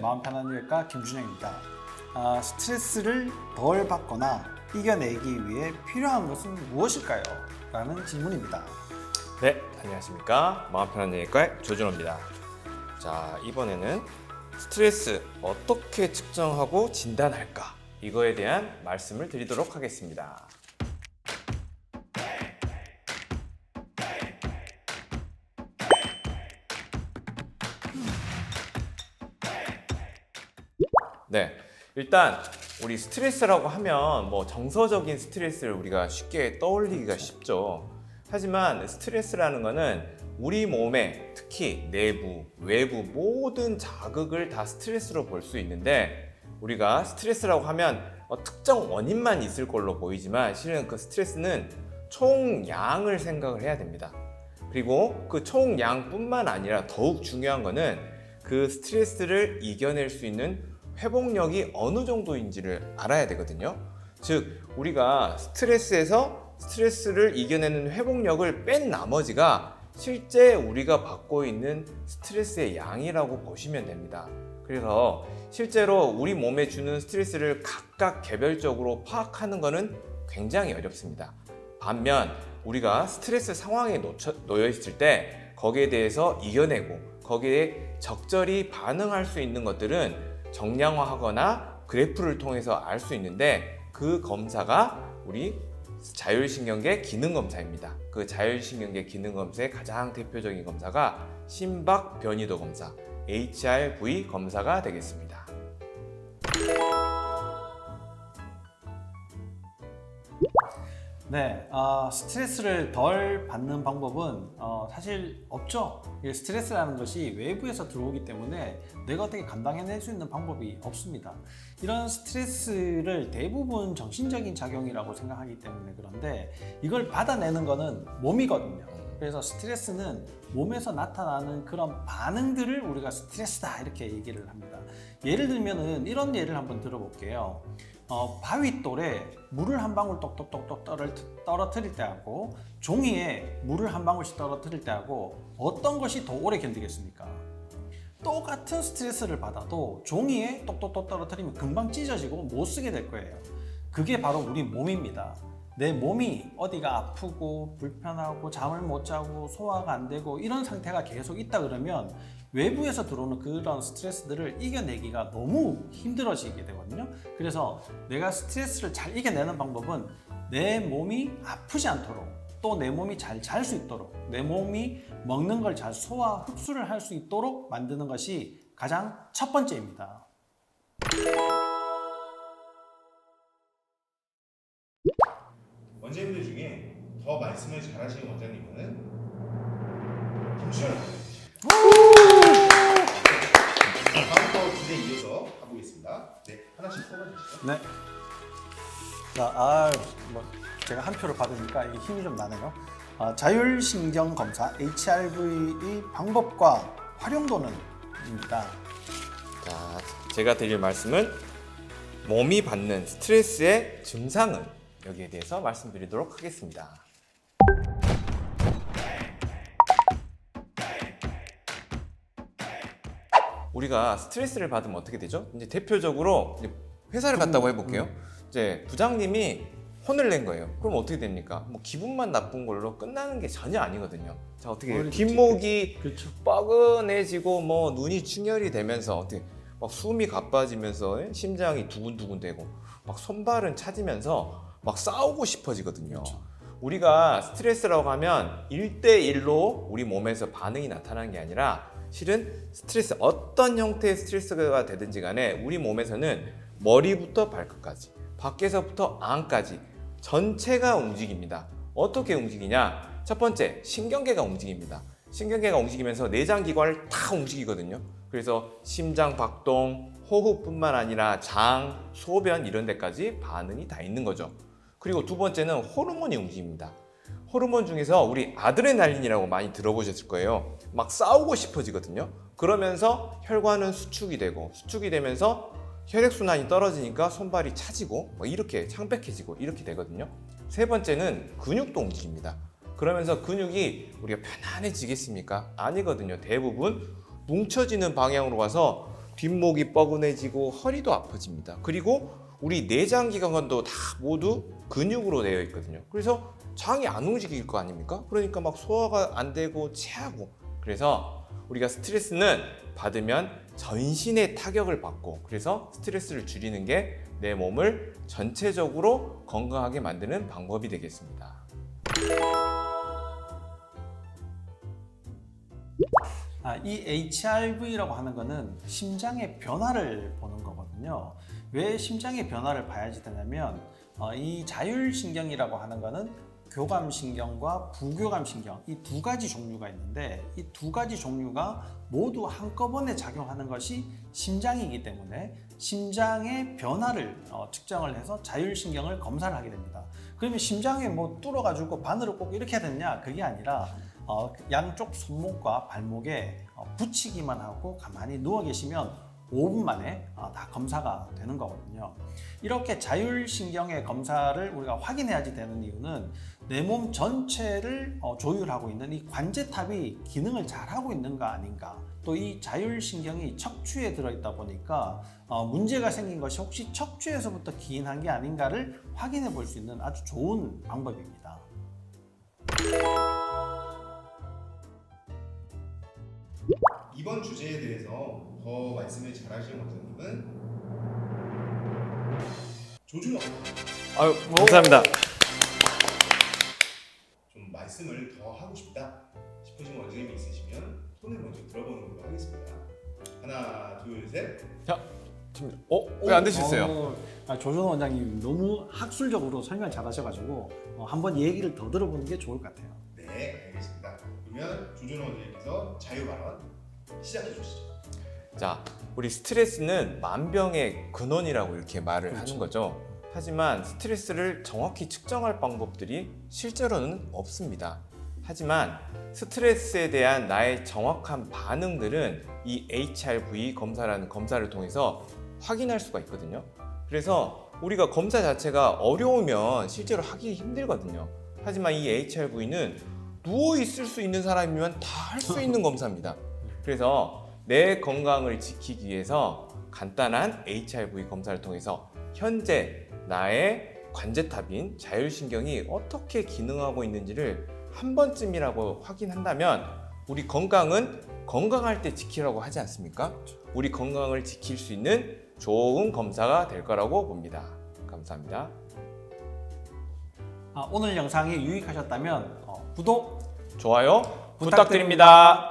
마음 편한 일과 김준영입니다. 스트레스를 덜 받거나 이겨내기 위해 필요한 것은 무엇일까요? 라는 질문입니다. 네, 안녕하십니까. 마음 편한 얘기과의 조준호입니다. 자, 이번에는 스트레스 어떻게 측정하고 진단할까? 이거에 대한 말씀을 드리도록 하겠습니다. 네, 일단 우리 스트레스라고 하면 뭐 정서적인 스트레스를 우리가 쉽게 떠올리기가 쉽죠. 하지만 스트레스라는 거는 우리 몸에 특히 내부, 외부 모든 자극을 다 스트레스로 볼 수 있는데, 우리가 스트레스라고 하면 특정 원인만 있을 걸로 보이지만 실은 그 스트레스는 총량을 생각을 해야 됩니다. 그리고 그 총량뿐만 아니라 더욱 중요한 거는 그 스트레스를 이겨낼 수 있는 회복력이 어느 정도인지를 알아야 되거든요. 즉, 우리가 스트레스에서 스트레스를 이겨내는 회복력을 뺀 나머지가 실제 우리가 받고 있는 스트레스의 양이라고 보시면 됩니다. 그래서 실제로 우리 몸에 주는 스트레스를 각각 개별적으로 파악하는 것은 굉장히 어렵습니다. 반면 우리가 스트레스 상황에 놓여 있을 때 거기에 대해서 이겨내고 거기에 적절히 반응할 수 있는 것들은 정량화하거나 그래프를 통해서 알 수 있는데, 그 검사가 우리 자율신경계 기능검사입니다. 그 자율신경계 기능검사의 가장 대표적인 검사가 심박 변이도 검사, HRV 검사가 되겠습니다. 네, 스트레스를 덜 받는 방법은 사실 없죠. 스트레스라는 것이 외부에서 들어오기 때문에 내가 어떻게 감당해낼 수 있는 방법이 없습니다. 이런 스트레스를 대부분 정신적인 작용이라고 생각하기 때문에 그런데, 이걸 받아내는 거는 몸이거든요. 그래서 스트레스는 몸에서 나타나는 그런 반응들을 우리가 스트레스다 이렇게 얘기를 합니다. 예를 들면은 이런 예를 한번 들어볼게요. 바위돌에 물을 한 방울 똑똑똑똑 떨어뜨릴 때하고 종이에 물을 한 방울씩 떨어뜨릴 때하고 어떤 것이 더 오래 견디겠습니까? 똑같은 스트레스를 받아도 종이에 똑똑똑 떨어뜨리면 금방 찢어지고 못 쓰게 될 거예요. 그게 바로 우리 몸입니다. 내 몸이 어디가 아프고 불편하고 잠을 못 자고 소화가 안 되고 이런 상태가 계속 있다 그러면 외부에서 들어오는 그런 스트레스들을 이겨내기가 너무 힘들어지게 되거든요. 그래서 내가 스트레스를 잘 이겨내는 방법은 내 몸이 아프지 않도록, 또 내 몸이 잘 잘 수 있도록, 내 몸이 먹는 걸 잘 소화 흡수를 할 수 있도록 만드는 것이 가장 첫 번째입니다. 원장님들 중에 더 말씀을 잘하시는 원장님은 김수현 원장님이십니다. 다음부터 주제 이어서 가보겠습니다. 네, 하나씩 뽑아주시죠. 네. 자, 제가 한 표를 받으니까 이게 힘이 좀 나네요. 자율신경 검사 HRV의 방법과 활용도는입니다. 자, 제가 드릴 말씀은 몸이 받는 스트레스의 증상은, 여기에 대해서 말씀드리도록 하겠습니다. 우리가 스트레스를 받으면 어떻게 되죠? 이제 대표적으로 회사를 갔다고 해볼게요. 이제 부장님이 혼을 낸 거예요. 그럼 어떻게 됩니까? 뭐 기분만 나쁜 걸로 끝나는 게 전혀 아니거든요. 자, 어떻게 해요? 뒷목이 그렇죠. 뻐근해지고 뭐 눈이 충혈이 되면서 어떻게 막 숨이 가빠지면서 심장이 두근두근되고 막 손발은 차지면서 막 싸우고 싶어지거든요. 그렇죠. 우리가 스트레스라고 하면 1대1로 우리 몸에서 반응이 나타나는 게 아니라, 실은 스트레스, 어떤 형태의 스트레스가 되든지 간에 우리 몸에서는 머리부터 발끝까지, 밖에서부터 안까지 전체가 움직입니다. 어떻게 움직이냐? 첫 번째, 신경계가 움직입니다. 신경계가 움직이면서 내장기관을 다 움직이거든요. 그래서 심장 박동, 호흡뿐만 아니라 장, 소변 이런 데까지 반응이 다 있는 거죠. 그리고 두 번째는 호르몬이 움직입니다. 호르몬 중에서 우리 아드레날린이라고 많이 들어보셨을 거예요. 막 싸우고 싶어지거든요. 그러면서 혈관은 수축이 되고, 수축이 되면서 혈액순환이 떨어지니까 손발이 차지고 이렇게 창백해지고 이렇게 되거든요. 세 번째는 근육도 움직입니다. 그러면서 근육이 우리가 편안해지겠습니까? 아니거든요. 대부분 뭉쳐지는 방향으로 가서 뒷목이 뻐근해지고 허리도 아파집니다. 그리고 우리 내장 기관도 다 모두 근육으로 되어 있거든요. 그래서 장이 안 움직일 거 아닙니까? 그러니까 막 소화가 안 되고 체하고. 그래서 우리가 스트레스는 받으면 전신에 타격을 받고, 그래서 스트레스를 줄이는 게 내 몸을 전체적으로 건강하게 만드는 방법이 되겠습니다. 이 HRV라고 하는 거는 심장의 변화를 보는 거거든요. 왜 심장의 변화를 봐야지 되냐면 이 자율신경이라고 하는 거는 교감신경과 부교감신경, 이 두 가지 종류가 있는데, 이 두 가지 종류가 모두 한꺼번에 작용하는 것이 심장이기 때문에 심장의 변화를 측정을 해서 자율신경을 검사를 하게 됩니다. 그러면 심장에 뭐 뚫어가지고 바늘을 꼭 이렇게 해야 되느냐? 그게 아니라 양쪽 손목과 발목에 붙이기만 하고 가만히 누워 계시면 5분 만에 다 검사가 되는 거거든요. 이렇게 자율신경의 검사를 우리가 확인해야지 되는 이유는 내 몸 전체를 조율하고 있는 이 관제탑이 기능을 잘하고 있는가 아닌가, 또 이 자율신경이 척추에 들어있다 보니까 문제가 생긴 것이 혹시 척추에서부터 기인한 게 아닌가를 확인해 볼 수 있는 아주 좋은 방법입니다. 이번 주제에 대해서 더 말씀을 잘하시는 원장님은 조준호. 아유, 감사합니다. 좀 말씀을 더 하고 싶다 싶으신 원장님이 있으시면 손을 먼저 들어보는 걸로 하겠습니다. 하나, 둘, 셋. 왜 안 되셨어요? 조준호 원장님 너무 학술적으로 설명 잘하셔가지고 한번 얘기를 더 들어보는 게 좋을 것 같아요. 네, 알겠습니다. 그러면 조준호 원장님께서 자유 발언 시작해 주시죠. 자, 우리 스트레스는 만병의 근원이라고 이렇게 말을 그렇죠. 하는 거죠. 하지만 스트레스를 정확히 측정할 방법들이 실제로는 없습니다. 하지만 스트레스에 대한 나의 정확한 반응들은 이 HRV 검사라는 검사를 통해서 확인할 수가 있거든요. 그래서 우리가 검사 자체가 어려우면 실제로 하기 힘들거든요. 하지만 이 HRV는 누워 있을 수 있는 사람이면 다 할 수 있는 검사입니다. 그래서 내 건강을 지키기 위해서 간단한 HRV 검사를 통해서 현재 나의 관제탑인 자율신경이 어떻게 기능하고 있는지를 한 번쯤이라고 확인한다면 우리 건강은 건강할 때 지키라고 하지 않습니까? 우리 건강을 지킬 수 있는 좋은 검사가 될 거라고 봅니다. 감사합니다. 오늘 영상이 유익하셨다면 구독, 좋아요 부탁드립니다.